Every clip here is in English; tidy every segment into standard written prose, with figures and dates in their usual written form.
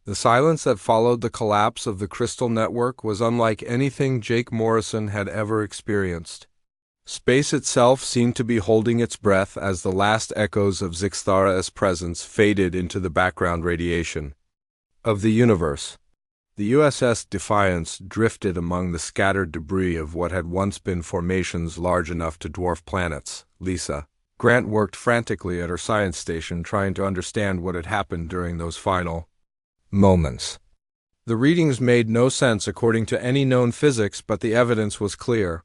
The silence that followed the collapse of the crystal network was unlike anything Jake Morrison had ever experienced. Space itself seemed to be holding its breath as the last echoes of Zixthara's presence faded into the background radiation of the universe. The USS Defiance drifted among the scattered debris of what had once been formations large enough to dwarf planets. Lisa Grant worked frantically at her science station trying to understand what had happened during those final moments. The readings made no sense according to any known physics, but the evidence was clear.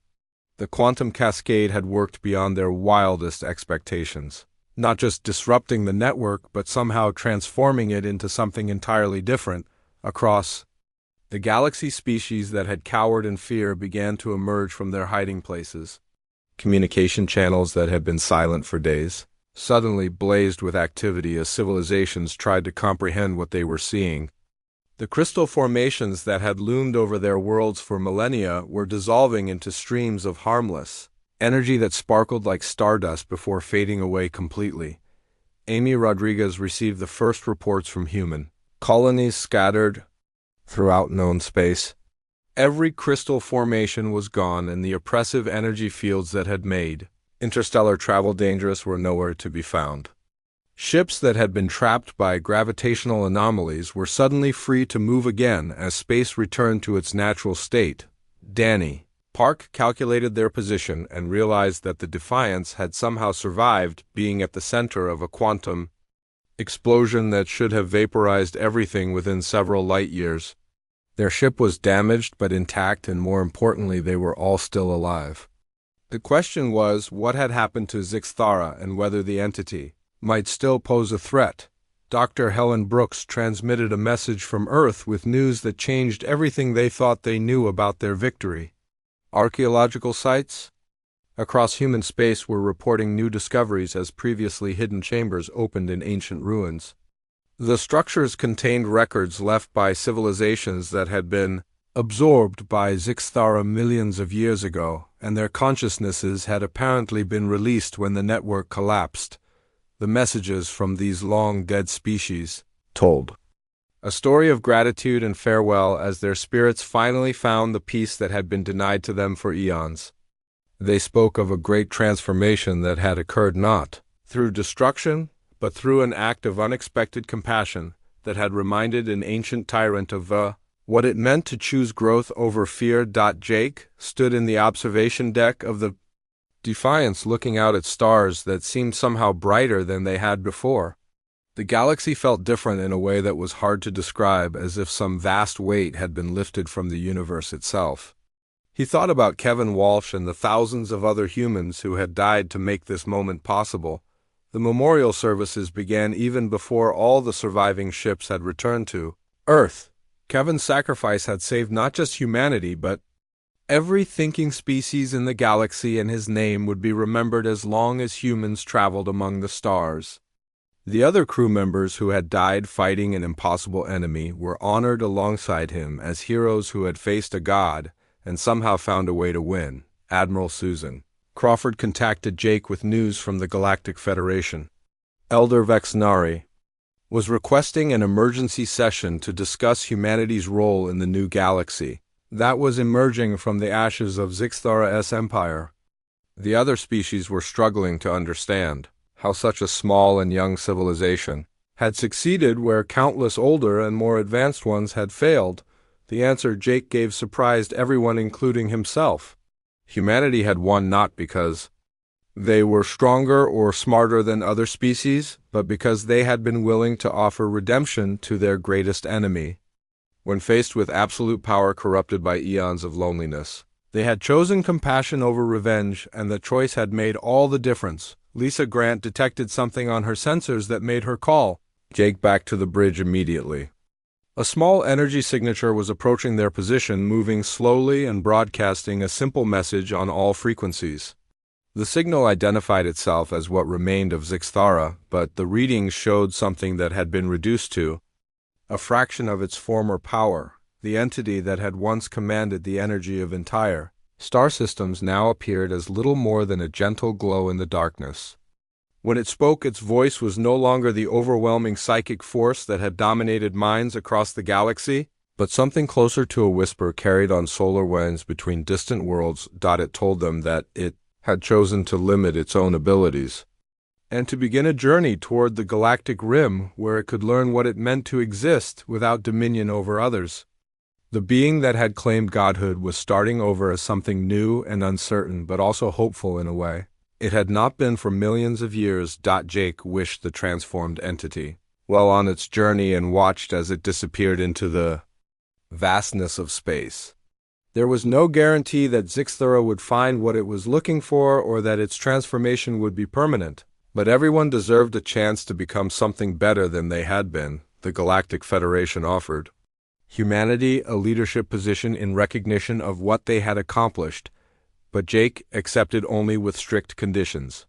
The quantum cascade had worked beyond their wildest expectations, not just disrupting the network, but somehow transforming it into something entirely different. Across the galaxy, species that had cowered in fear began to emerge from their hiding places. Communication channels that had been silent for days suddenly blazed with activity as civilizations tried to comprehend what they were seeing. The crystal formations that had loomed over their worlds for millennia were dissolving into streams of harmless energy that sparkled like stardust before fading away completely. Amy Rodriguez received the first reports from human colonies scattered throughout known space. Every crystal formation was gone, and the oppressive energy fields that had made interstellar travel dangerous were nowhere to be found. Ships that had been trapped by gravitational anomalies were suddenly free to move again as space returned to its natural state. Danny Park calculated their position and realized that the Defiance had somehow survived being at the center of a quantum explosion that should have vaporized everything within several light years. Their ship was damaged but intact, and more importantly, they were all still alive. The question was what had happened to Zixthara and whether the entity might still pose a threat. Dr. Helen Brooks transmitted a message from Earth with news that changed everything they thought they knew about their victory. Archaeological sites across human space were reporting new discoveries as previously hidden chambers opened in ancient ruins. The structures contained records left by civilizations that had been absorbed by Zixthara millions of years ago, and their consciousnesses had apparently been released when the network collapsed. The messages from these long-dead species told a story of gratitude and farewell as their spirits finally found the peace that had been denied to them for eons. They spoke of a great transformation that had occurred not through destruction, but through an act of unexpected compassion that had reminded an ancient tyrant of what it meant to choose growth over fear. Jake stood in the observation deck of the Defiance looking out at stars that seemed somehow brighter than they had before. The galaxy felt different in a way that was hard to describe, as if some vast weight had been lifted from the universe itself. He thought about Kevin Walsh and the thousands of other humans who had died to make this moment possible. The memorial services began even before all the surviving ships had returned to Earth. Kevin's sacrifice had saved not just humanity, but every thinking species in the galaxy, and his name would be remembered as long as humans traveled among the stars. The other crew members who had died fighting an impossible enemy were honored alongside him as heroes who had faced a god and somehow found a way to win. Admiral Susan Crawford contacted Jake with news from the Galactic Federation. Elder Vexnari was requesting an emergency session to discuss humanity's role in the new galaxy that was emerging from the ashes of Zixthara's empire. The other species were struggling to understand how such a small and young civilization had succeeded where countless older and more advanced ones had failed. The answer Jake gave surprised everyone, including himself. Humanity had won not because they were stronger or smarter than other species, but because they had been willing to offer redemption to their greatest enemy. When faced with absolute power corrupted by eons of loneliness, they had chosen compassion over revenge, and the choice had made all the difference. Lisa Grant detected something on her sensors that made her call Jake back to the bridge immediately. A small energy signature was approaching their position, moving slowly and broadcasting a simple message on all frequencies. The signal identified itself as what remained of Zixthara, but the readings showed something that had been reduced to a fraction of its former power. The entity that had once commanded the energy of entire star systems now appeared as little more than a gentle glow in the darkness. When it spoke, its voice was no longer the overwhelming psychic force that had dominated minds across the galaxy, but something closer to a whisper carried on solar winds between distant worlds. It told them that it had chosen to limit its own abilities, and to begin a journey toward the galactic rim where it could learn what it meant to exist without dominion over others. The being that had claimed godhood was starting over as something new and uncertain, but also hopeful in a way. It had not been for millions of years. Jake wished the transformed entity well on its journey and watched as it disappeared into the vastness of space. There was no guarantee that Zixthura would find what it was looking for or that its transformation would be permanent, but everyone deserved a chance to become something better than they had been, the Galactic Federation offered. Humanity a leadership position in recognition of what they had accomplished, but Jake accepted only with strict conditions.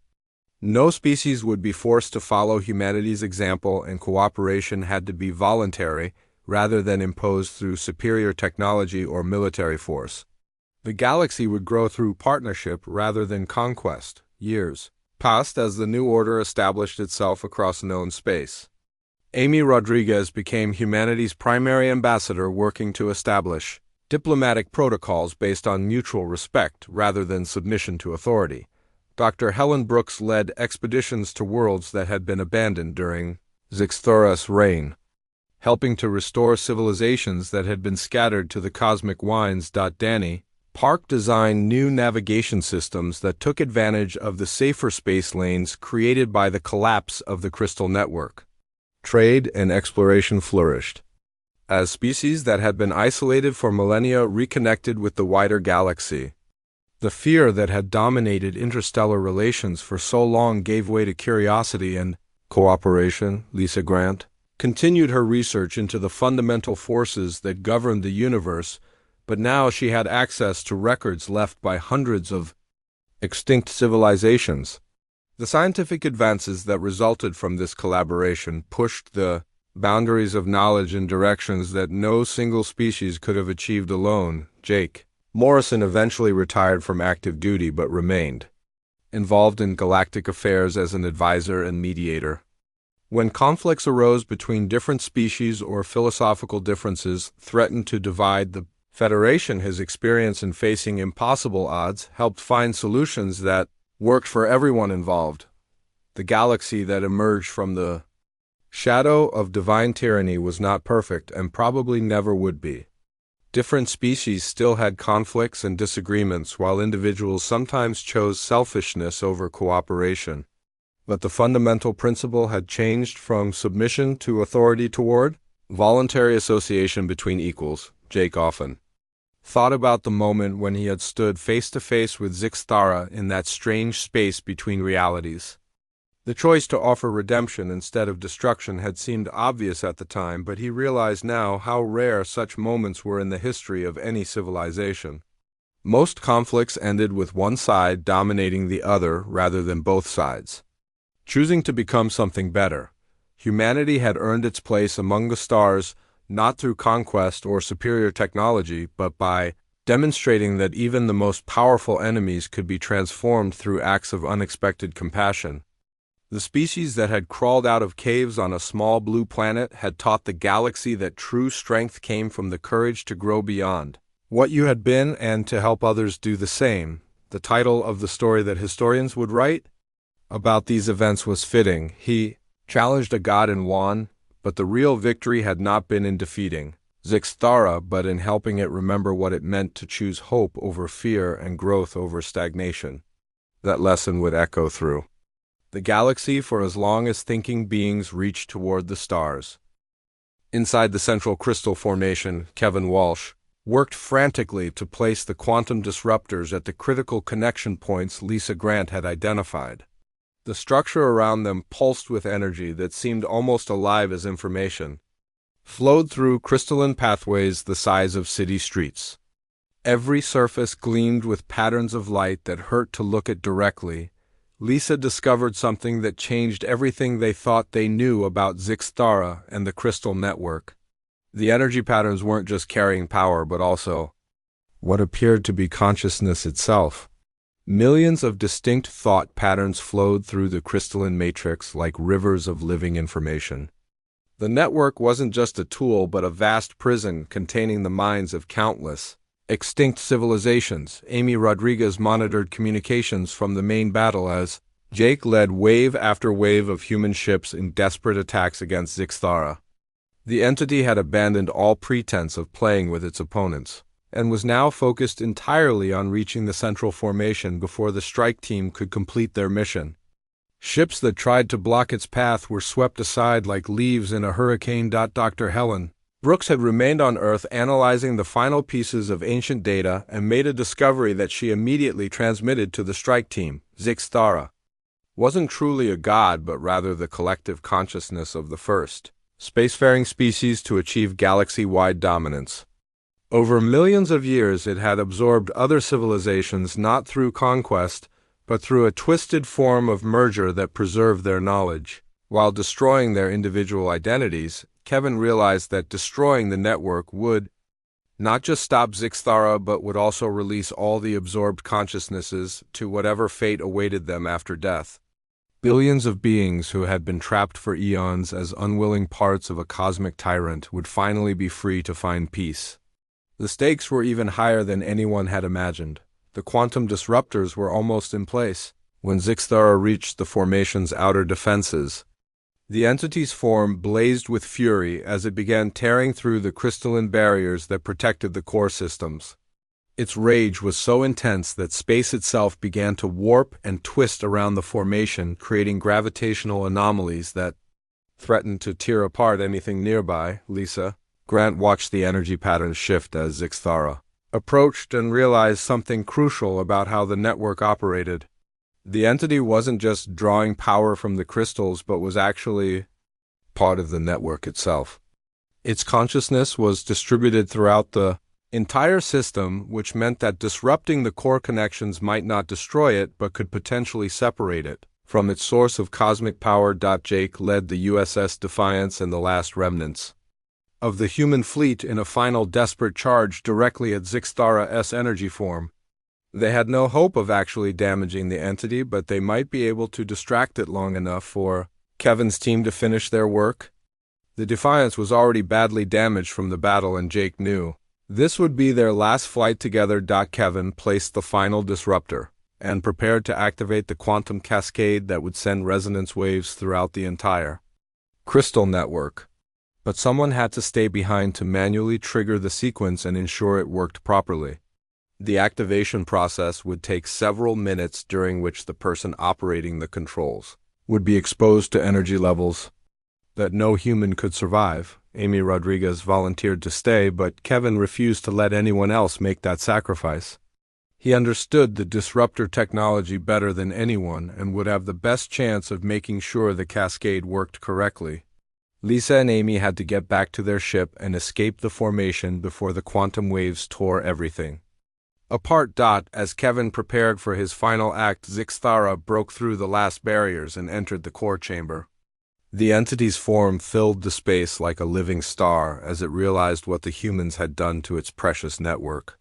No species would be forced to follow humanity's example, and cooperation had to be voluntary rather than imposed through superior technology or military force. The galaxy would grow through partnership rather than conquest. Years passed as the new order established itself across known space. Amy Rodriguez became humanity's primary ambassador, working to establish diplomatic protocols based on mutual respect rather than submission to authority. Dr. Helen Brooks led expeditions to worlds that had been abandoned during Zixthura's reign, helping to restore civilizations that had been scattered to the cosmic winds. Danny Park designed new navigation systems that took advantage of the safer space lanes created by the collapse of the Crystal Network. Trade and exploration flourished, as species that had been isolated for millennia reconnected with the wider galaxy. The fear that had dominated interstellar relations for so long gave way to curiosity and cooperation. Lisa Grant continued her research into the fundamental forces that governed the universe, but now she had access to records left by hundreds of extinct civilizations. The scientific advances that resulted from this collaboration pushed the boundaries of knowledge in directions that no single species could have achieved alone. Jake Morrison eventually retired from active duty but remained involved in galactic affairs as an advisor and mediator. When conflicts arose between different species or philosophical differences threatened to divide the Federation, his experience in facing impossible odds helped find solutions that worked for everyone involved. The galaxy that emerged from the shadow of divine tyranny was not perfect and probably never would be. Different species still had conflicts and disagreements, while individuals sometimes chose selfishness over cooperation. But the fundamental principle had changed from submission to authority toward voluntary association between equals. Jake often thought about the moment when he had stood face to face with Zixthura in that strange space between realities. The choice to offer redemption instead of destruction had seemed obvious at the time, but he realized now how rare such moments were in the history of any civilization. Most conflicts ended with one side dominating the other rather than both sides choosing to become something better. Humanity had earned its place among the stars not through conquest or superior technology, but by demonstrating that even the most powerful enemies could be transformed through acts of unexpected compassion. The species that had crawled out of caves on a small blue planet had taught the galaxy that true strength came from the courage to grow beyond what you had been and to help others do the same. The title of the story that historians would write about these events was fitting. He challenged a god and won, but the real victory had not been in defeating Zixthura, but in helping it remember what it meant to choose hope over fear and growth over stagnation. That lesson would echo through the galaxy for as long as thinking beings reached toward the stars. Inside the central crystal formation, Kevin Walsh worked frantically to place the quantum disruptors at the critical connection points Lisa Grant had identified. The structure around them pulsed with energy that seemed almost alive as information flowed through crystalline pathways the size of city streets. Every surface gleamed with patterns of light that hurt to look at directly. Lisa discovered something that changed everything they thought they knew about Zixthura and the Crystal Network. The energy patterns weren't just carrying power, but also what appeared to be consciousness itself. Millions of distinct thought patterns flowed through the crystalline matrix like rivers of living information. The network wasn't just a tool but a vast prison containing the minds of countless extinct civilizations. Amy Rodriguez monitored communications from the main battle as Jake led wave after wave of human ships in desperate attacks against Zixthara. The entity had abandoned all pretense of playing with its opponents, and was now focused entirely on reaching the central formation before the strike team could complete their mission. Ships that tried to block its path were swept aside like leaves in a hurricane. Dr. Helen Brooks had remained on Earth analyzing the final pieces of ancient data and made a discovery that she immediately transmitted to the strike team. Zixthara wasn't truly a god but rather the collective consciousness of the first spacefaring species to achieve galaxy-wide dominance. Over millions of years it had absorbed other civilizations not through conquest, but through a twisted form of merger that preserved their knowledge. While destroying their individual identities, Kevin realized that destroying the network would not just stop Zixthara but would also release all the absorbed consciousnesses to whatever fate awaited them after death. Billions of beings who had been trapped for eons as unwilling parts of a cosmic tyrant would finally be free to find peace. The stakes were even higher than anyone had imagined. The quantum disruptors were almost in place when Zixthara reached the formation's outer defenses. The entity's form blazed with fury as it began tearing through the crystalline barriers that protected the core systems. Its rage was so intense that space itself began to warp and twist around the formation, creating gravitational anomalies that threatened to tear apart anything nearby. Lisa Grant watched the energy patterns shift as Zixthara approached and realized something crucial about how the network operated. The entity wasn't just drawing power from the crystals but was actually part of the network itself. Its consciousness was distributed throughout the entire system, which meant that disrupting the core connections might not destroy it but could potentially separate it from its source of cosmic power. Jake led the USS Defiance and the last remnants of the human fleet in a final desperate charge directly at Zixthara's energy form. They had no hope of actually damaging the entity, but they might be able to distract it long enough for Kevin's team to finish their work. The Defiance was already badly damaged from the battle, and Jake knew this would be their last flight together. Kevin placed the final disruptor and prepared to activate the quantum cascade that would send resonance waves throughout the entire crystal network. But someone had to stay behind to manually trigger the sequence and ensure it worked properly. The activation process would take several minutes, during which the person operating the controls would be exposed to energy levels that no human could survive. Amy Rodriguez volunteered to stay, but Kevin refused to let anyone else make that sacrifice. He understood the disruptor technology better than anyone and would have the best chance of making sure the cascade worked correctly. Lisa and Amy had to get back to their ship and escape the formation before the quantum waves tore everything apart. As Kevin prepared for his final act, Zixthara broke through the last barriers and entered the core chamber. The entity's form filled the space like a living star as it realized what the humans had done to its precious network.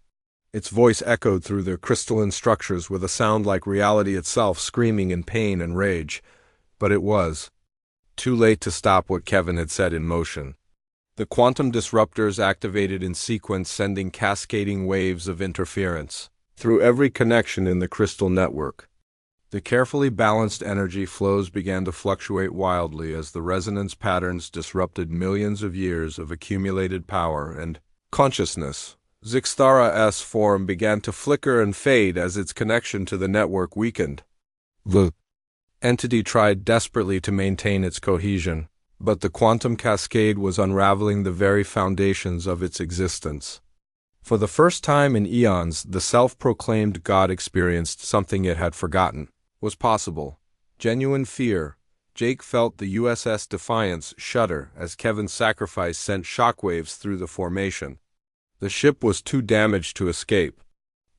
Its voice echoed through the crystalline structures with a sound like reality itself, screaming in pain and rage. But it was too late to stop what Kevin had set in motion. The quantum disruptors activated in sequence, sending cascading waves of interference through every connection in the crystal network. The carefully balanced energy flows began to fluctuate wildly as the resonance patterns disrupted millions of years of accumulated power and consciousness. Zixthara's form began to flicker and fade as its connection to the network weakened. The entity tried desperately to maintain its cohesion, but the quantum cascade was unraveling the very foundations of its existence. For the first time in eons, the self-proclaimed God experienced something it had forgotten was possible: genuine fear. Jake felt the USS Defiance shudder as Kevin's sacrifice sent shockwaves through the formation. The ship was too damaged to escape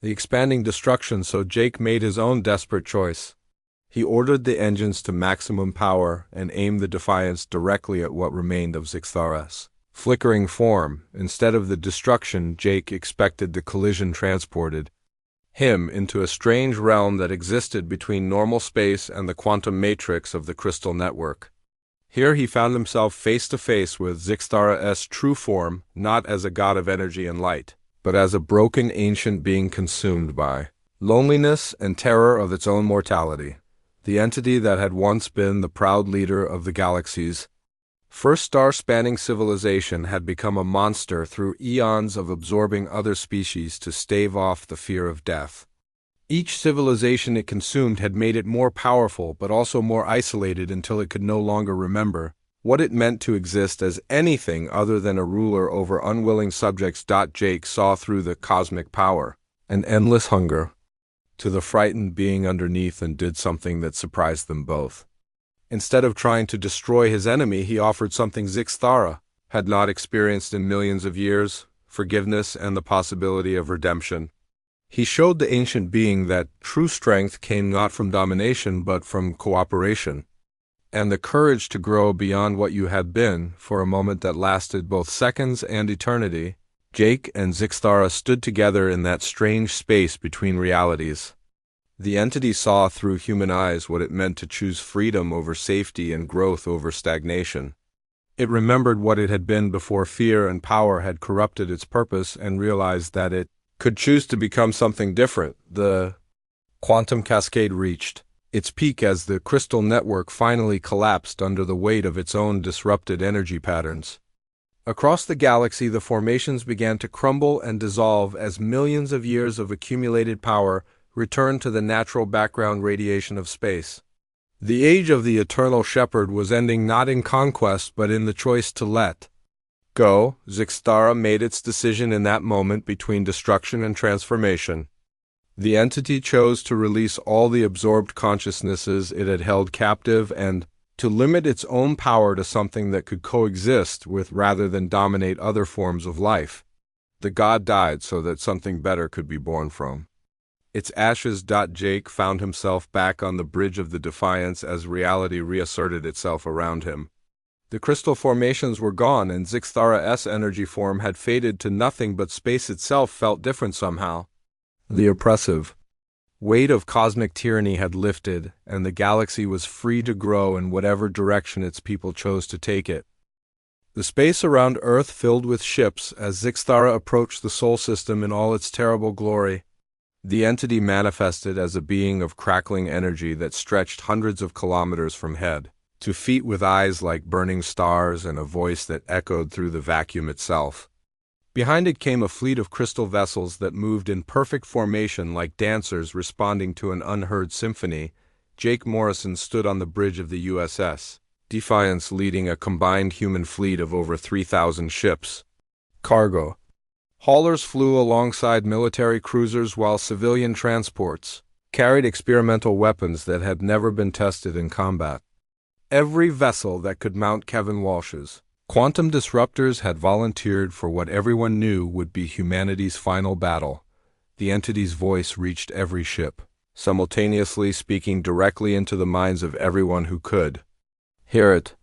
the expanding destruction, so Jake made his own desperate choice. He ordered the engines to maximum power and aimed the Defiance directly at what remained of Zixthara's flickering form. Instead of the destruction Jake expected, the collision transported him into a strange realm that existed between normal space and the quantum matrix of the crystal network. Here he found himself face to face with Zixthara's true form, not as a god of energy and light, but as a broken ancient being consumed by loneliness and terror of its own mortality. The entity that had once been the proud leader of the galaxy's first star-spanning civilization had become a monster through eons of absorbing other species to stave off the fear of death. Each civilization it consumed had made it more powerful but also more isolated until it could no longer remember what it meant to exist as anything other than a ruler over unwilling subjects. Jake saw through the cosmic power and endless hunger to the frightened being underneath and did something that surprised them both. Instead of trying to destroy his enemy, he offered something Zixthara had not experienced in millions of years: forgiveness and the possibility of redemption. He showed the ancient being that true strength came not from domination but from cooperation, and the courage to grow beyond what you had been. For a moment that lasted both seconds and eternity, Jake and Zixthara stood together in that strange space between realities. The entity saw through human eyes what it meant to choose freedom over safety and growth over stagnation. It remembered what it had been before fear and power had corrupted its purpose and realized that it could choose to become something different. The quantum cascade reached its peak as the crystal network finally collapsed under the weight of its own disrupted energy patterns. Across the galaxy, the formations began to crumble and dissolve as millions of years of accumulated power returned to the natural background radiation of space. The age of the eternal shepherd was ending not in conquest but in the choice to let go. Zixthara made its decision in that moment between destruction and transformation. The entity chose to release all the absorbed consciousnesses it had held captive and to limit its own power to something that could coexist with rather than dominate other forms of life. The god died so that something better could be born from its ashes. Jake found himself back on the bridge of the Defiance as reality reasserted itself around him. The crystal formations were gone and Zixthara's energy form had faded to nothing, but space itself felt different somehow. The oppressive weight of cosmic tyranny had lifted, and the galaxy was free to grow in whatever direction its people chose to take it. The space around Earth filled with ships as Zixthara approached the Sol system in all its terrible glory. The entity manifested as a being of crackling energy that stretched hundreds of kilometers from head to feet, with eyes like burning stars and a voice that echoed through the vacuum itself. Behind it came a fleet of crystal vessels that moved in perfect formation like dancers responding to an unheard symphony. Jake Morrison stood on the bridge of the USS Defiance, leading a combined human fleet of over 3,000 ships. Cargo haulers flew alongside military cruisers while civilian transports carried experimental weapons that had never been tested in combat. Every vessel that could mount Kevin Walsh's quantum disruptors had volunteered for what everyone knew would be humanity's final battle. The entity's voice reached every ship, simultaneously speaking directly into the minds of everyone who could hear it.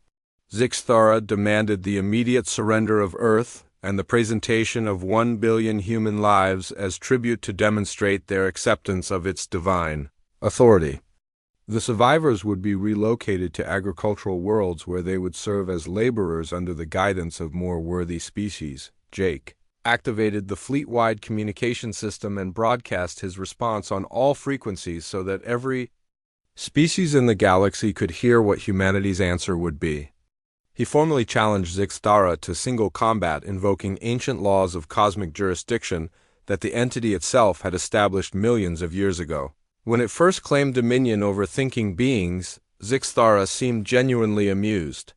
Zixthara demanded the immediate surrender of Earth and the presentation of 1 billion human lives as tribute to demonstrate their acceptance of its divine authority. The survivors would be relocated to agricultural worlds where they would serve as laborers under the guidance of more worthy species. Jake activated the fleet-wide communication system and broadcast his response on all frequencies so that every species in the galaxy could hear what humanity's answer would be. He formally challenged Zixthara to single combat, invoking ancient laws of cosmic jurisdiction that the entity itself had established millions of years ago. When it first claimed dominion over thinking beings, Zixthara seemed genuinely amused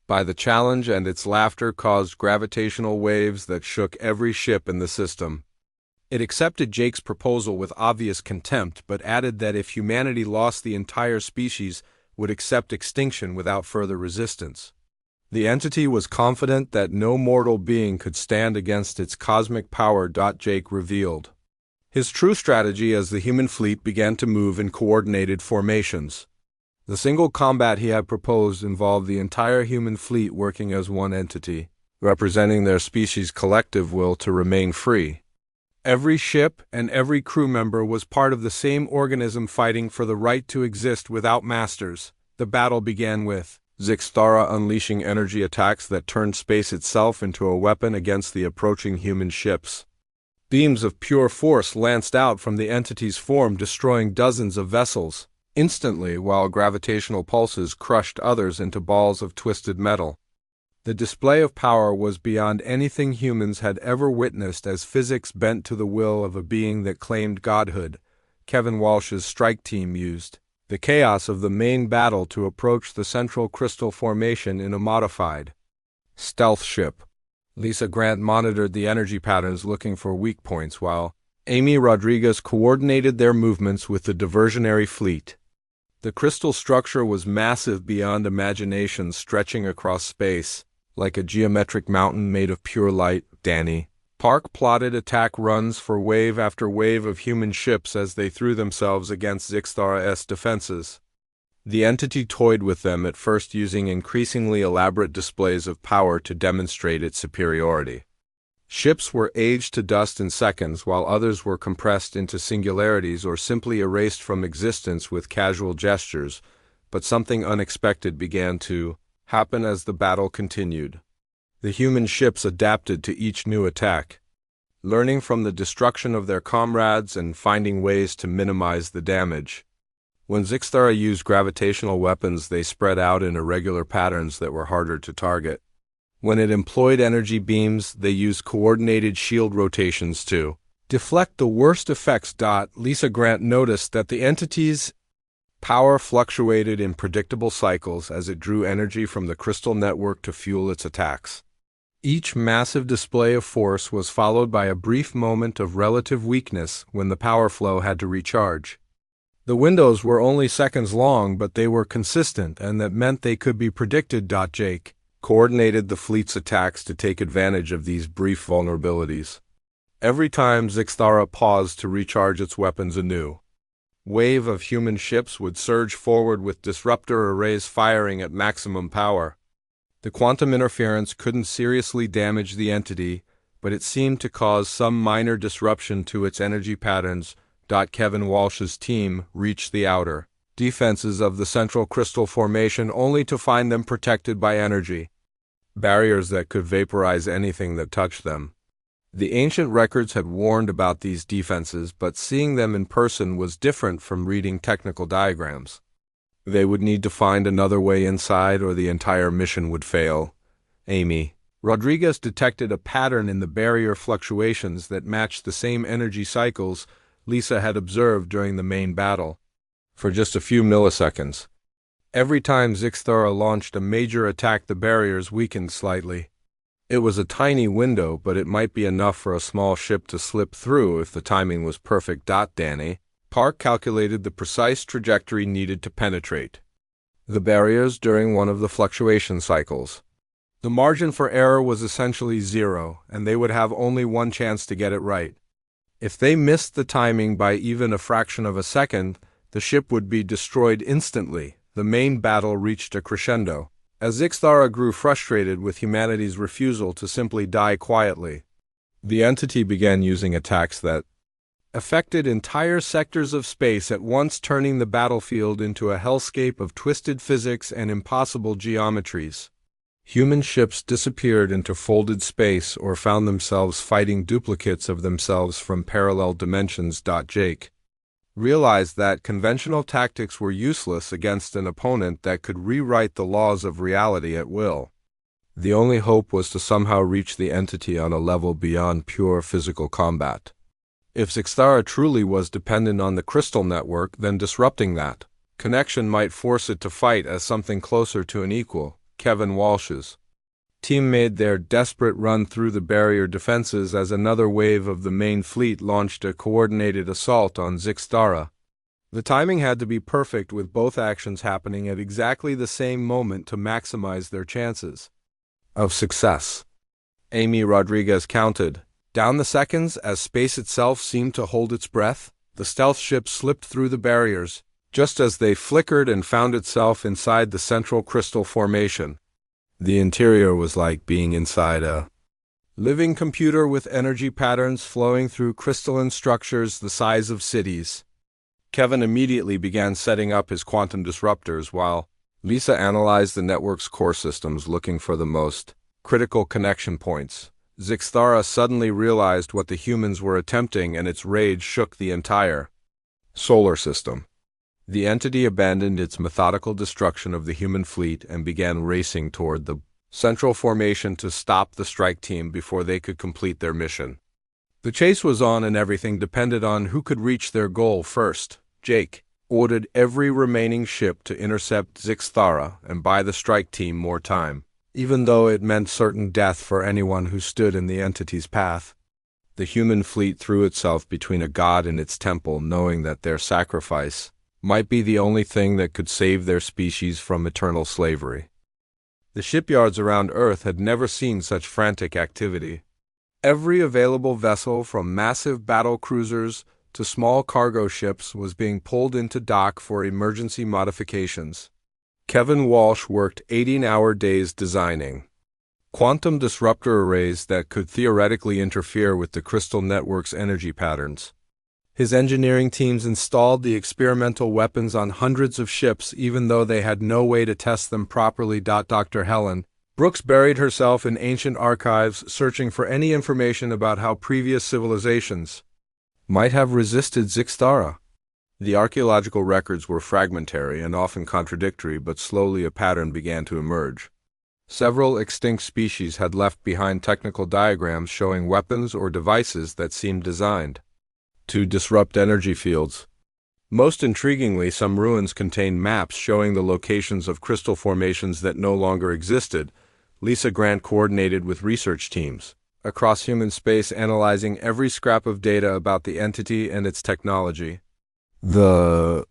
by the challenge, and its laughter caused gravitational waves that shook every ship in the system. It accepted Jake's proposal with obvious contempt, but added that if humanity lost, the entire species would accept extinction without further resistance. The entity was confident that no mortal being could stand against its cosmic power. Jake revealed his true strategy as the human fleet began to move in coordinated formations. The single combat he had proposed involved the entire human fleet working as one entity, representing their species' collective will to remain free. Every ship and every crew member was part of the same organism fighting for the right to exist without masters. The battle began with Zixtara unleashing energy attacks that turned space itself into a weapon against the approaching human ships. Beams of pure force lanced out from the entity's form, destroying dozens of vessels instantly, while gravitational pulses crushed others into balls of twisted metal. The display of power was beyond anything humans had ever witnessed as physics bent to the will of a being that claimed godhood. Kevin Walsh's strike team used the chaos of the main battle to approach the central crystal formation in a modified stealth ship. Lisa Grant monitored the energy patterns looking for weak points, while Amy Rodriguez coordinated their movements with the diversionary fleet. The crystal structure was massive beyond imagination, stretching across space like a geometric mountain made of pure light. Danny Park plotted attack runs for wave after wave of human ships as they threw themselves against Zixtara's defenses. The entity toyed with them, at first using increasingly elaborate displays of power to demonstrate its superiority. Ships were aged to dust in seconds, while others were compressed into singularities or simply erased from existence with casual gestures, but something unexpected began to happen as the battle continued. The human ships adapted to each new attack, learning from the destruction of their comrades and finding ways to minimize the damage. When Zixtara used gravitational weapons, they spread out in irregular patterns that were harder to target. When it employed energy beams, they used coordinated shield rotations to deflect the worst effects. Lisa Grant noticed that the entity's power fluctuated in predictable cycles as it drew energy from the crystal network to fuel its attacks. Each massive display of force was followed by a brief moment of relative weakness when the power flow had to recharge. The windows were only seconds long, but they were consistent, and that meant they could be predicted. Jake coordinated the fleet's attacks to take advantage of these brief vulnerabilities. Every time Zixtara paused to recharge its weapons, a new wave of human ships would surge forward with disruptor arrays firing at maximum power. The quantum interference couldn't seriously damage the entity, but it seemed to cause some minor disruption to its energy patterns. Kevin Walsh's team reached the outer defenses of the central crystal formation only to find them protected by energy barriers that could vaporize anything that touched them. The ancient records had warned about these defenses, but seeing them in person was different from reading technical diagrams. They would need to find another way inside, or the entire mission would fail. Amy Rodriguez detected a pattern in the barrier fluctuations that matched the same energy cycles Lisa had observed during the main battle. For just a few milliseconds, every time Zixtara launched a major attack, the barriers weakened slightly. It was a tiny window, but it might be enough for a small ship to slip through if the timing was perfect. Danny Park calculated the precise trajectory needed to penetrate the barriers during one of the fluctuation cycles. The margin for error was essentially zero, and they would have only one chance to get it right. If they missed the timing by even a fraction of a second, the ship would be destroyed instantly. The main battle reached a crescendo as Zixtara grew frustrated with humanity's refusal to simply die quietly. The entity began using attacks that affected entire sectors of space at once, turning the battlefield into a hellscape of twisted physics and impossible geometries. Human ships disappeared into folded space or found themselves fighting duplicates of themselves from parallel dimensions. Jake realized that conventional tactics were useless against an opponent that could rewrite the laws of reality at will. The only hope was to somehow reach the entity on a level beyond pure physical combat. If Zixtara truly was dependent on the crystal network, then disrupting that connection might force it to fight as something closer to an equal. Kevin Walsh's team made their desperate run through the barrier defenses as another wave of the main fleet launched a coordinated assault on Zixtara. The timing had to be perfect, with both actions happening at exactly the same moment to maximize their chances of success. Amy Rodriguez counted down the seconds as space itself seemed to hold its breath. The stealth ship slipped through the barriers just as they flickered and found itself inside the central crystal formation. The interior was like being inside a living computer with energy patterns flowing through crystalline structures the size of cities. Kevin immediately began setting up his quantum disruptors while Lisa analyzed the network's core systems looking for the most critical connection points. Zixthara suddenly realized what the humans were attempting, and its rage shook the entire solar system. The entity abandoned its methodical destruction of the human fleet and began racing toward the central formation to stop the strike team before they could complete their mission. The chase was on, and everything depended on who could reach their goal first. Jake ordered every remaining ship to intercept Zixthara and buy the strike team more time, even though it meant certain death for anyone who stood in the entity's path. The human fleet threw itself between a god and its temple, knowing that their sacrifice might be the only thing that could save their species from eternal slavery. The shipyards around Earth had never seen such frantic activity. Every available vessel, from massive battle cruisers to small cargo ships, was being pulled into dock for emergency modifications. Kevin Walsh worked 18-hour days designing quantum disruptor arrays that could theoretically interfere with the crystal network's energy patterns. His engineering teams installed the experimental weapons on hundreds of ships, even though they had no way to test them properly. Dr. Helen Brooks buried herself in ancient archives, searching for any information about how previous civilizations might have resisted Zixthara. The archaeological records were fragmentary and often contradictory, but slowly a pattern began to emerge. Several extinct species had left behind technical diagrams showing weapons or devices that seemed designed to disrupt energy fields. Most intriguingly, some ruins contained maps showing the locations of crystal formations that no longer existed. Lisa Grant coordinated with research teams across human space, analyzing every scrap of data about the entity and its technology. The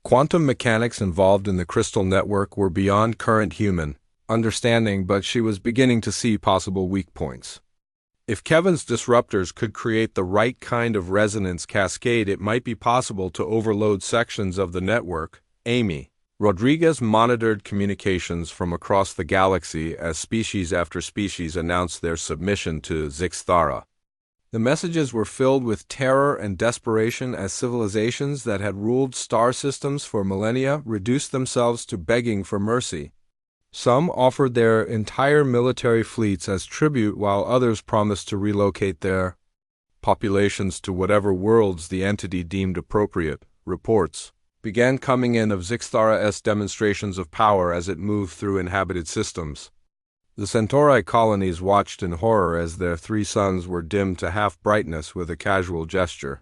quantum mechanics involved in the crystal network were beyond current human understanding, but she was beginning to see possible weak points. If Kevin's disruptors could create the right kind of resonance cascade, it might be possible to overload sections of the network. Amy Rodriguez monitored communications from across the galaxy as species after species announced their submission to Zixthara. The messages were filled with terror and desperation as civilizations that had ruled star systems for millennia reduced themselves to begging for mercy. Some offered their entire military fleets as tribute, while others promised to relocate their populations to whatever worlds the entity deemed appropriate. Reports began coming in of Zixthara's demonstrations of power as it moved through inhabited systems. The Centauri colonies watched in horror as their 3 suns were dimmed to half brightness with a casual gesture.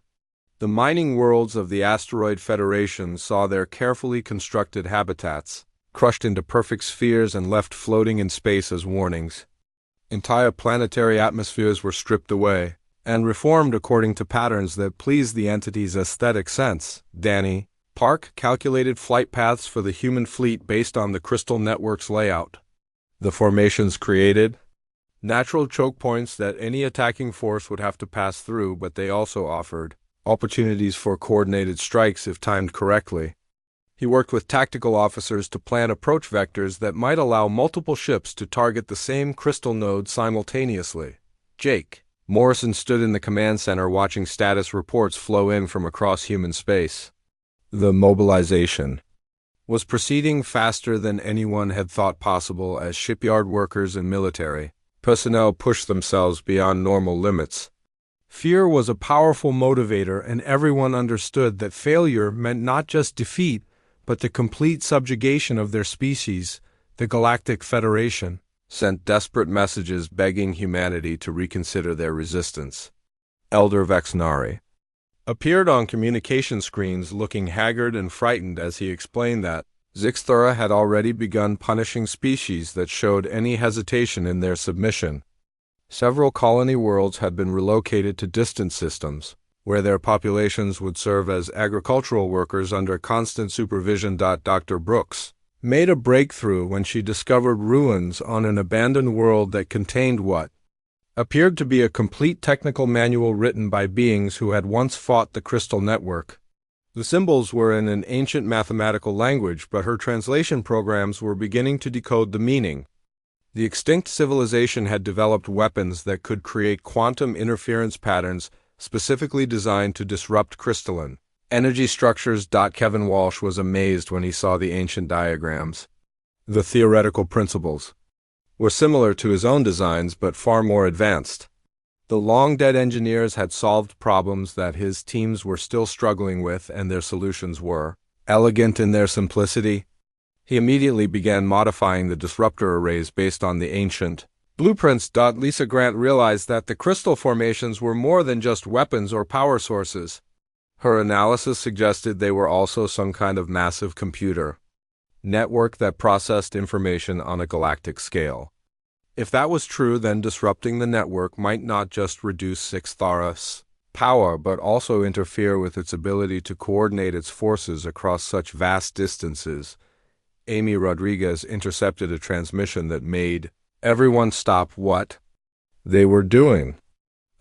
The mining worlds of the Asteroid Federation saw their carefully constructed habitats crushed into perfect spheres and left floating in space as warnings. Entire planetary atmospheres were stripped away and reformed according to patterns that pleased the entity's aesthetic sense. Danny Park calculated flight paths for the human fleet based on the crystal network's layout. The formations created natural choke points that any attacking force would have to pass through, but they also offered opportunities for coordinated strikes if timed correctly. He worked with tactical officers to plan approach vectors that might allow multiple ships to target the same crystal node simultaneously. Jake Morrison stood in the command center watching status reports flow in from across human space. The mobilization was proceeding faster than anyone had thought possible as shipyard workers and military personnel pushed themselves beyond normal limits. Fear was a powerful motivator, and everyone understood that failure meant not just defeat, but the complete subjugation of their species. The Galactic Federation sent desperate messages begging humanity to reconsider their resistance. Elder Vexnari appeared on communication screens looking haggard and frightened as he explained that Zixthara had already begun punishing species that showed any hesitation in their submission. Several colony worlds had been relocated to distant systems, where their populations would serve as agricultural workers under constant supervision. Dr. Brooks made a breakthrough when she discovered ruins on an abandoned world that contained what appeared to be a complete technical manual written by beings who had once fought the crystal network. The symbols were in an ancient mathematical language, but her translation programs were beginning to decode the meaning. The extinct civilization had developed weapons that could create quantum interference patterns specifically designed to disrupt crystalline energy structures. Kevin Walsh was amazed when he saw the ancient diagrams. The theoretical principles were similar to his own designs, but far more advanced. The long-dead engineers had solved problems that his teams were still struggling with, and their solutions were elegant in their simplicity. He immediately began modifying the disruptor arrays based on the ancient blueprints. Lisa Grant realized that the crystal formations were more than just weapons or power sources. Her analysis suggested they were also some kind of massive computer network that processed information on a galactic scale. If that was true, then disrupting the network might not just reduce Zixthara's power, but also interfere with its ability to coordinate its forces across such vast distances. Amy Rodriguez intercepted a transmission that made everyone stop what they were doing.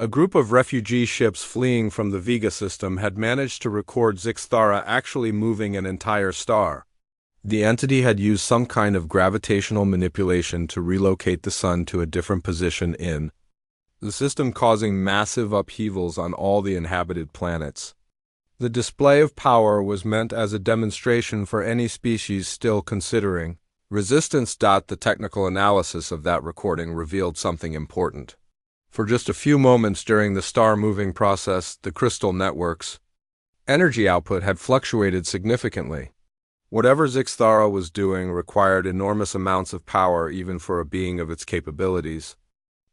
A group of refugee ships fleeing from the Vega system had managed to record Zixthara actually moving an entire star. The entity had used some kind of gravitational manipulation to relocate the sun to a different position in the system, causing massive upheavals on all the inhabited planets. The display of power was meant as a demonstration for any species still considering resistance. The technical analysis of that recording revealed something important. For just a few moments during the star-moving process, the crystal network's energy output had fluctuated significantly. Whatever Zixthara was doing required enormous amounts of power even for a being of its capabilities.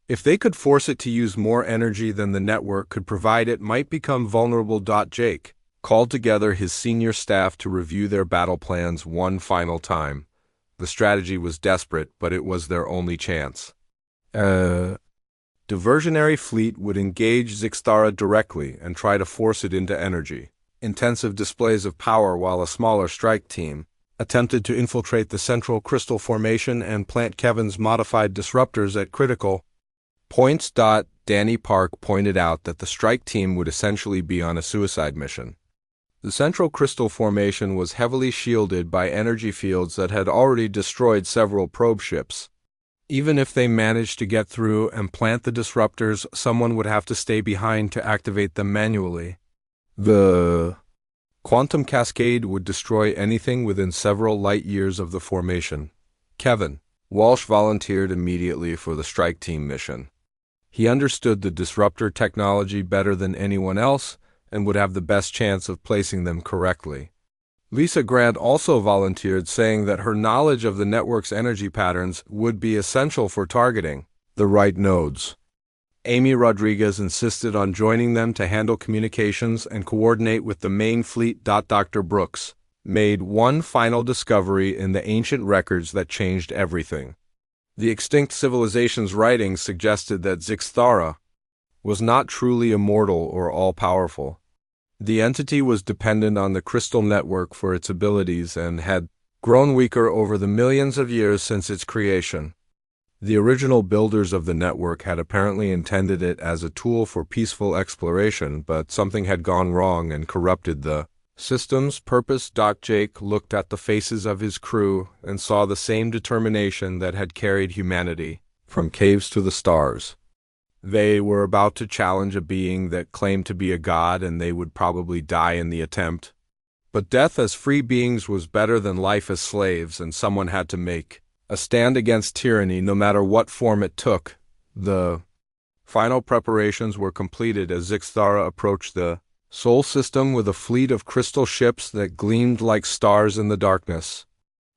If they could force it to use more energy than the network could provide, it might become vulnerable. Jake called together his senior staff to review their battle plans one final time. The strategy was desperate, but it was their only chance. Diversionary fleet would engage Zixthara directly and try to force it into energy intensive displays of power, while a smaller strike team attempted to infiltrate the central crystal formation and plant Kevin's modified disruptors at critical points. Danny Park pointed out that the strike team would essentially be on a suicide mission. The central crystal formation was heavily shielded by energy fields that had already destroyed several probe ships. Even if they managed to get through and plant the disruptors, someone would have to stay behind to activate them manually. The quantum cascade would destroy anything within several light years of the formation. Kevin Walsh volunteered immediately for the strike team mission. He understood the disruptor technology better than anyone else and would have the best chance of placing them correctly. Lisa Grant also volunteered, saying that her knowledge of the network's energy patterns would be essential for targeting the right nodes. Amy Rodriguez insisted on joining them to handle communications and coordinate with the main fleet. Dr. Brooks made one final discovery in the ancient records that changed everything. The extinct civilization's writings suggested that Zixthara was not truly immortal or all-powerful. The entity was dependent on the crystal network for its abilities and had grown weaker over the millions of years since its creation. The original builders of the network had apparently intended it as a tool for peaceful exploration, but something had gone wrong and corrupted the system's purpose. Jake looked at the faces of his crew and saw the same determination that had carried humanity from caves to the stars. They were about to challenge a being that claimed to be a god, and they would probably die in the attempt. But death as free beings was better than life as slaves, and someone had to make a stand against tyranny, no matter what form it took. The final preparations were completed as Zixthara approached the Sol system with a fleet of crystal ships that gleamed like stars in the darkness.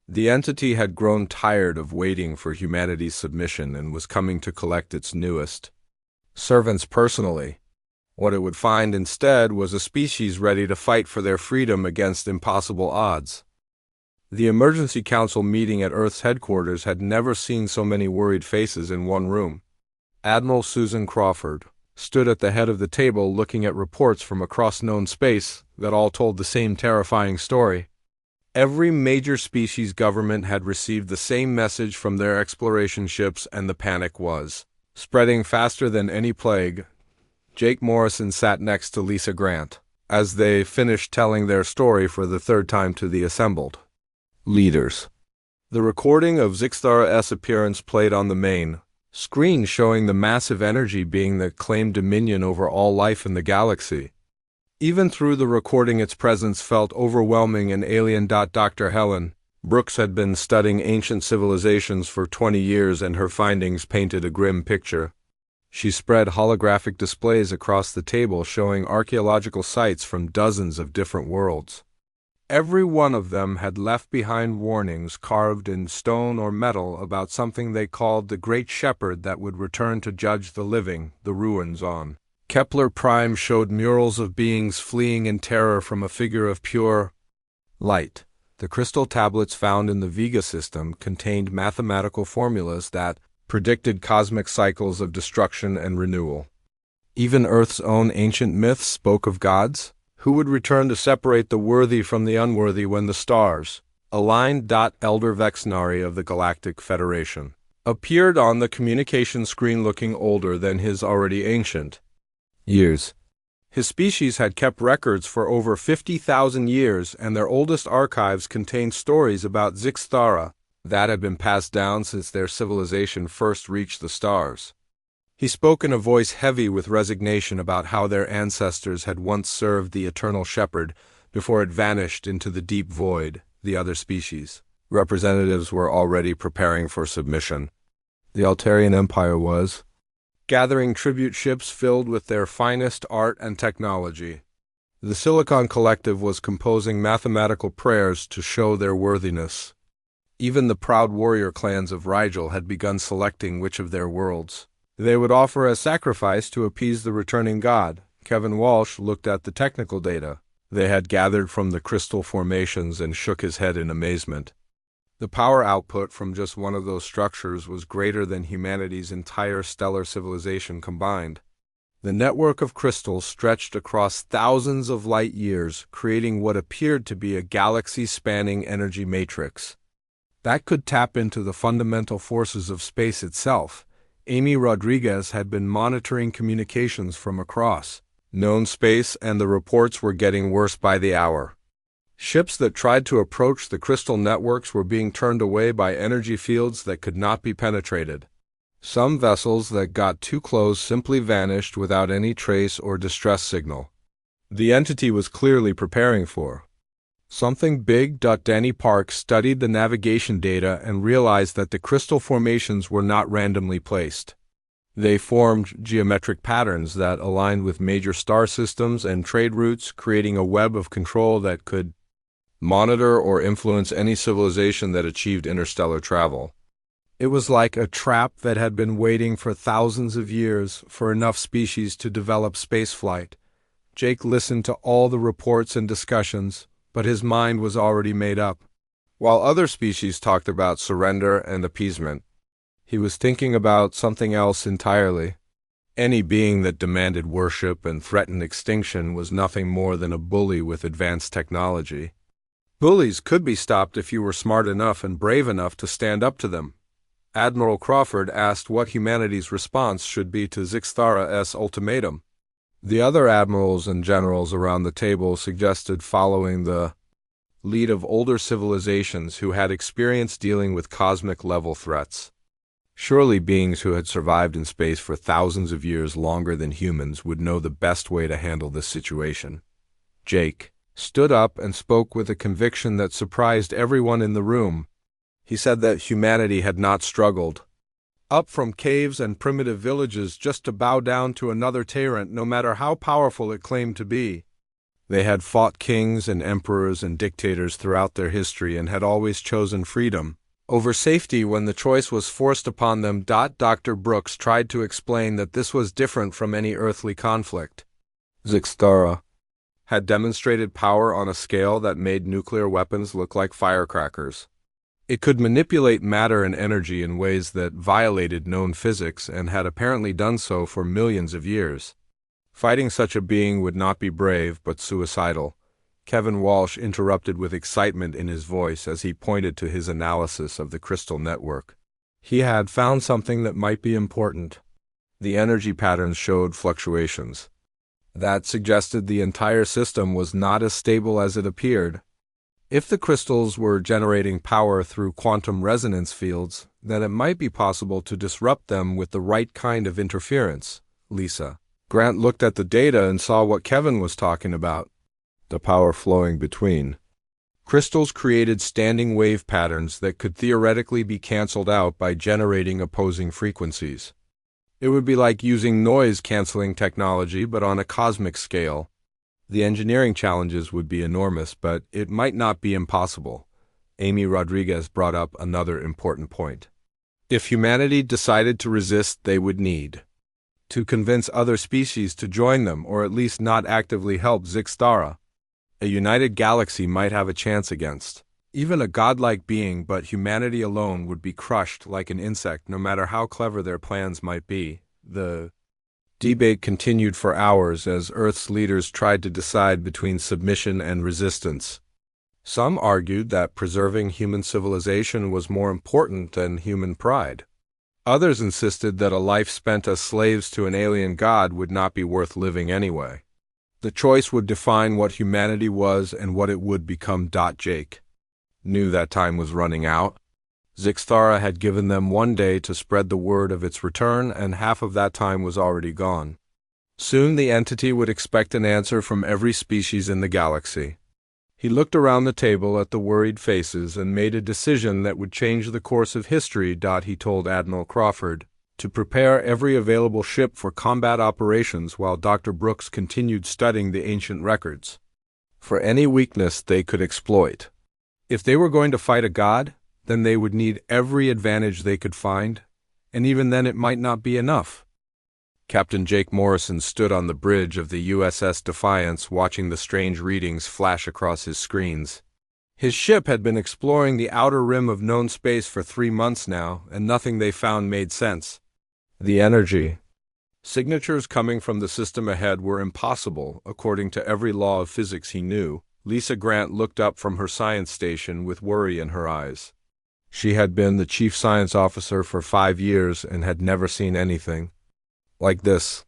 The entity had grown tired of waiting for humanity's submission and was coming to collect its newest servants personally. What it would find instead was a species ready to fight for their freedom against impossible odds. The Emergency Council meeting at Earth's headquarters had never seen so many worried faces in one room. Admiral Susan Crawford stood at the head of the table looking at reports from across known space that all told the same terrifying story. Every major species government had received the same message from their exploration ships, and the panic was spreading faster than any plague. Jake Morrison sat next to Lisa Grant as they finished telling their story for the third time to the assembled leaders. The recording of Zixthara's appearance played on the main screen, showing the massive energy being that claimed dominion over all life in the galaxy. Even through the recording, its presence felt overwhelming and alien. Dr. Helen Brooks had been studying ancient civilizations for 20 years, and her findings painted a grim picture. She spread holographic displays across the table showing archaeological sites from dozens of different worlds. Every one of them had left behind warnings carved in stone or metal about something they called the Great Shepherd that would return to judge the living. The ruins on Kepler Prime showed murals of beings fleeing in terror from a figure of pure light. The crystal tablets found in the Vega system contained mathematical formulas that predicted cosmic cycles of destruction and renewal. Even Earth's own ancient myths spoke of gods who would return to separate the worthy from the unworthy when the stars aligned. Elder Vexnari of the Galactic Federation appeared on the communication screen looking older than his already ancient years. His species had kept records for over 50,000 years, and their oldest archives contained stories about Zixthara that had been passed down since their civilization first reached the stars. He spoke in a voice heavy with resignation about how their ancestors had once served the eternal shepherd before it vanished into the deep void. The other species representatives were already preparing for submission. The Altarian Empire was gathering tribute ships filled with their finest art and technology. The Silicon Collective was composing mathematical prayers to show their worthiness. Even the proud warrior clans of Rigel had begun selecting which of their worlds they would offer as sacrifice to appease the returning god. Kevin Walsh looked at the technical data they had gathered from the crystal formations and shook his head in amazement. The power output from just one of those structures was greater than humanity's entire stellar civilization combined. The network of crystals stretched across thousands of light years, creating what appeared to be a galaxy-spanning energy matrix that could tap into the fundamental forces of space itself. Amy Rodriguez had been monitoring communications from across known space, and the reports were getting worse by the hour. Ships that tried to approach the crystal networks were being turned away by energy fields that could not be penetrated. Some vessels that got too close simply vanished without any trace or distress signal. The entity was clearly preparing for something big. Danny Park studied the navigation data and realized that the crystal formations were not randomly placed. They formed geometric patterns that aligned with major star systems and trade routes, creating a web of control that could monitor or influence any civilization that achieved interstellar travel. It was like a trap that had been waiting for thousands of years for enough species to develop spaceflight. Jake listened to all the reports and discussions, but his mind was already made up. While other species talked about surrender and appeasement, he was thinking about something else entirely. Any being that demanded worship and threatened extinction was nothing more than a bully with advanced technology. Bullies could be stopped if you were smart enough and brave enough to stand up to them. Admiral Crawford asked what humanity's response should be to Zixthara's ultimatum. The other admirals and generals around the table suggested following the lead of older civilizations who had experience dealing with cosmic-level threats. Surely beings who had survived in space for thousands of years longer than humans would know the best way to handle this situation. Jake stood up and spoke with a conviction that surprised everyone in the room. He said that humanity had not struggled up from caves and primitive villages just to bow down to another tyrant, no matter how powerful it claimed to be. They had fought kings and emperors and dictators throughout their history and had always chosen freedom over safety when the choice was forced upon them. Dr. Brooks tried to explain that this was different from any earthly conflict. Zixthara had demonstrated power on a scale that made nuclear weapons look like firecrackers. It could manipulate matter and energy in ways that violated known physics and had apparently done so for millions of years. Fighting such a being would not be brave, but suicidal. Kevin Walsh interrupted with excitement in his voice as he pointed to his analysis of the crystal network. He had found something that might be important. The energy patterns showed fluctuations that suggested the entire system was not as stable as it appeared. If the crystals were generating power through quantum resonance fields, then it might be possible to disrupt them with the right kind of interference. Lisa Grant looked at the data and saw what Kevin was talking about. The power flowing between crystals created standing wave patterns that could theoretically be canceled out by generating opposing frequencies. It would be like using noise-canceling technology but on a cosmic scale. The engineering challenges would be enormous, but it might not be impossible. Amy Rodriguez brought up another important point. If humanity decided to resist, they would need to convince other species to join them, or at least not actively help Zixtara. A united galaxy might have a chance against even a godlike being, but humanity alone would be crushed like an insect no matter how clever their plans might be. The debate continued for hours as Earth's leaders tried to decide between submission and resistance. Some argued that preserving human civilization was more important than human pride. Others insisted that a life spent as slaves to an alien god would not be worth living anyway. The choice would define what humanity was and what it would become. Jake knew that time was running out. Zixtara had given them 1 day to spread the word of its return, and half of that time was already gone. Soon the entity would expect an answer from every species in the galaxy. He looked around the table at the worried faces and made a decision that would change the course of history. He told Admiral Crawford to prepare every available ship for combat operations while Dr. Brooks continued studying the ancient records for any weakness they could exploit. If they were going to fight a god, then they would need every advantage they could find, and even then it might not be enough. Captain Jake Morrison stood on the bridge of the USS Defiance watching the strange readings flash across his screens. His ship had been exploring the outer rim of known space for 3 months now, and nothing they found made sense. The energy signatures coming from the system ahead were impossible, according to every law of physics he knew. Lisa Grant looked up from her science station with worry in her eyes. She had been the chief science officer for 5 years and had never seen anything like this.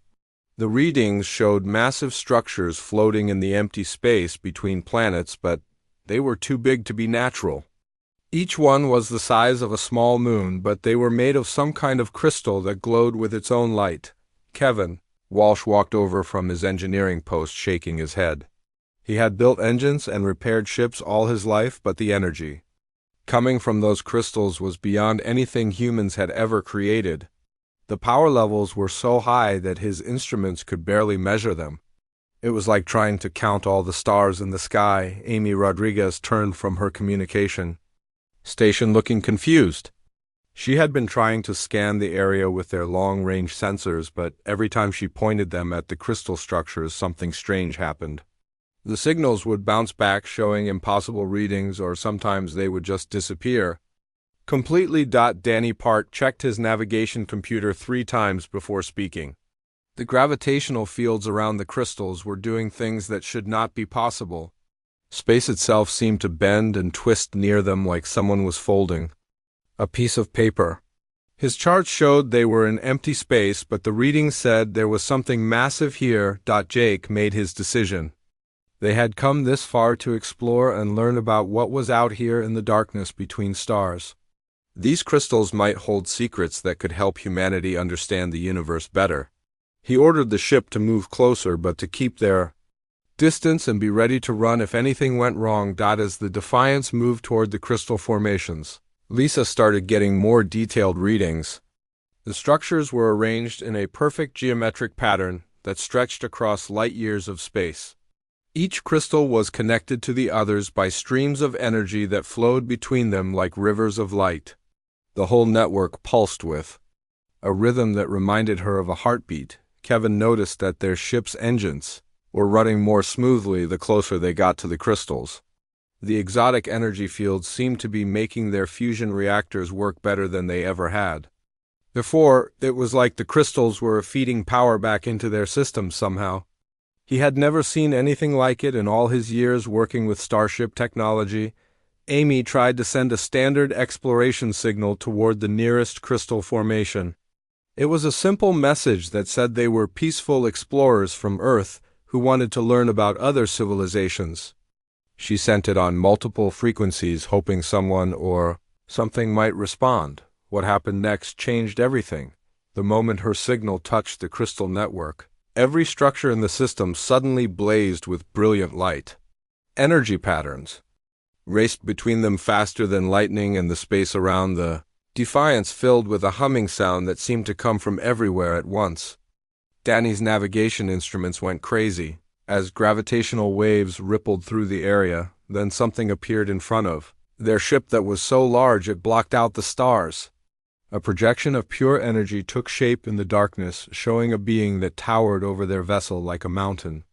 The readings showed massive structures floating in the empty space between planets, but they were too big to be natural. Each one was the size of a small moon, but they were made of some kind of crystal that glowed with its own light. Kevin Walsh walked over from his engineering post, shaking his head. He had built engines and repaired ships all his life, but the energy coming from those crystals was beyond anything humans had ever created. The power levels were so high that his instruments could barely measure them. It was like trying to count all the stars in the sky. Amy Rodriguez turned from her communication station looking confused. She had been trying to scan the area with their long-range sensors, but every time she pointed them at the crystal structures, something strange happened. The signals would bounce back, showing impossible readings, or sometimes they would just disappear completely. Danny Park checked his navigation computer 3 times before speaking. The gravitational fields around the crystals were doing things that should not be possible. Space itself seemed to bend and twist near them like someone was folding a piece of paper. His charts showed they were in empty space, but the readings said there was something massive here. Jake made his decision. They had come this far to explore and learn about what was out here in the darkness between stars. These crystals might hold secrets that could help humanity understand the universe better. He ordered the ship to move closer, but to keep their distance and be ready to run if anything went wrong. As the Defiance moved toward the crystal formations, Lisa started getting more detailed readings. The structures were arranged in a perfect geometric pattern that stretched across light years of space. Each crystal was connected to the others by streams of energy that flowed between them like rivers of light. The whole network pulsed with a rhythm that reminded her of a heartbeat. Kevin noticed that their ship's engines were running more smoothly the closer they got to the crystals. The exotic energy fields seemed to be making their fusion reactors work better than they ever had. Before, it was like the crystals were feeding power back into their systems somehow. He had never seen anything like it in all his years working with Starship technology. Amy tried to send a standard exploration signal toward the nearest crystal formation. It was a simple message that said they were peaceful explorers from Earth who wanted to learn about other civilizations. She sent it on multiple frequencies, hoping someone or something might respond. What happened next changed everything. The moment her signal touched the crystal network, every structure in the system suddenly blazed with brilliant light. Energy patterns raced between them faster than lightning, and the space around the Defiance filled with a humming sound that seemed to come from everywhere at once. Danny's navigation instruments went crazy as gravitational waves rippled through the area. Then something appeared in front of their ship that was so large it blocked out the stars. A projection of pure energy took shape in the darkness, showing a being that towered over their vessel like a mountain.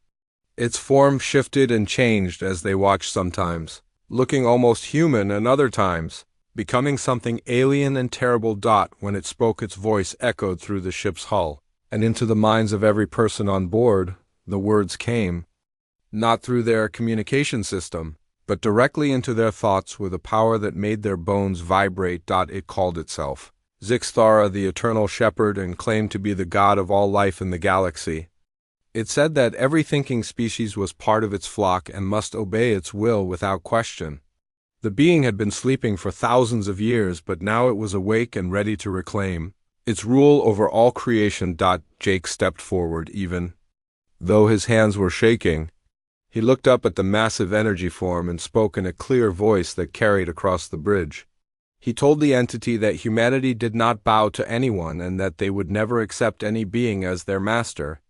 Its form shifted and changed as they watched, sometimes looking almost human and other times becoming something alien and terrible. When it spoke, its voice echoed through the ship's hull, and into the minds of every person on board. The words came, not through their communication system, but directly into their thoughts with a power that made their bones vibrate. It called itself Zixthara, the Eternal Shepherd, and claimed to be the god of all life in the galaxy. It said that every thinking species was part of its flock and must obey its will without question. The being had been sleeping for thousands of years, but now it was awake and ready to reclaim its rule over all creation. Jake stepped forward. Even though his hands were shaking, he looked up at the massive energy form and spoke in a clear voice that carried across the bridge. He told the entity that humanity did not bow to anyone and that they would never accept any being as their master,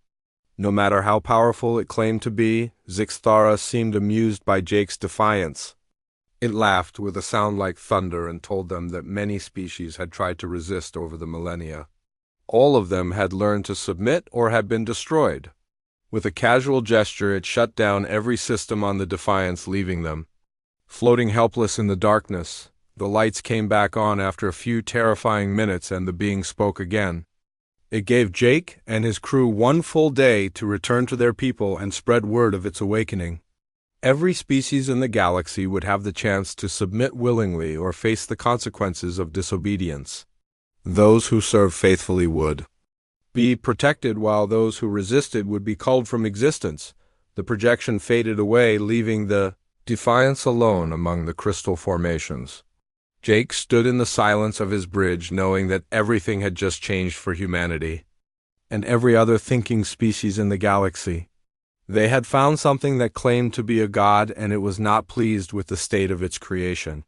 no matter how powerful it claimed to be. Zixthara seemed amused by Jake's defiance. It laughed with a sound like thunder and told them that many species had tried to resist over the millennia. All of them had learned to submit or had been destroyed. With a casual gesture, it shut down every system on the Defiance, leaving them floating helpless in the darkness. The lights came back on after a few terrifying minutes, and the being spoke again. It gave Jake and his crew one full day to return to their people and spread word of its awakening. Every species in the galaxy would have the chance to submit willingly or face the consequences of disobedience. Those who served faithfully would be protected, while those who resisted would be culled from existence. The projection faded away, leaving the Defiance alone among the crystal formations. Jake stood in the silence of his bridge, knowing that everything had just changed for humanity and every other thinking species in the galaxy. They had found something that claimed to be a god, and it was not pleased with the state of its creation.